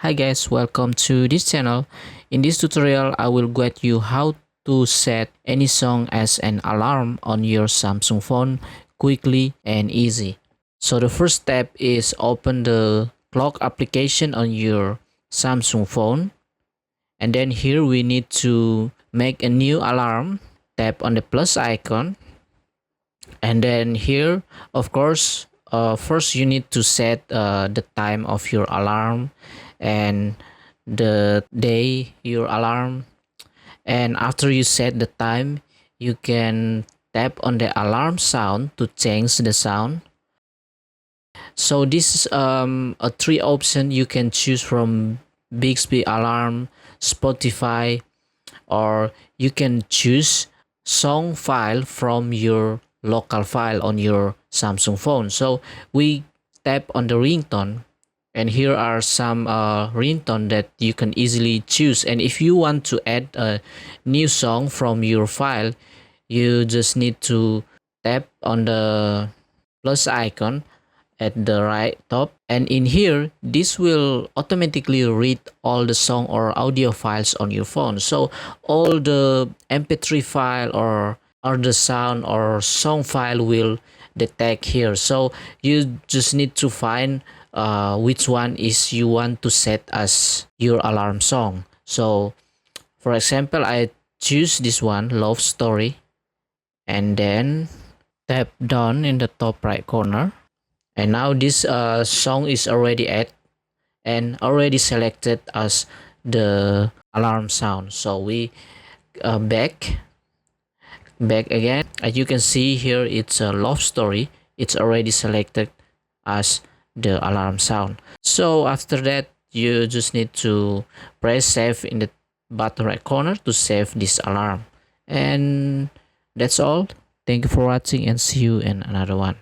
Hi guys, welcome to this channel. In this tutorial, I will guide you how to set any song as an alarm on your Samsung phone quickly and easy. So the first step is open the clock application on your Samsung phone. And then here we need to make a new alarm. Tap on the plus icon. And then here, of course, first you need to set the time of your alarm and the day your alarm, and after you set the time you can tap on the alarm sound to change the sound. So this is a three option you can choose from: Bixby alarm, Spotify, or you can choose song file from your local file on your Samsung phone. So we tap on the ringtone, and here are some ringtone that you can easily choose. And if you want to add a new song from your file, you just need to tap on the plus icon at the right top, and in here this will automatically read all the song or audio files on your phone. So all the mp3 file or the sound or song file will detect here. So you just need to find which one is you want to set as your alarm song. So for example, I choose this one, Love Story, and then tap down in the top right corner. And now this song is already added and already selected as the alarm sound. So we back again. As you can see here, it's a Love Story. It's already selected as the alarm sound. So after that, you just need to press save in the bottom right corner to save this alarm. And that's all. Thank you for watching and see you in another one.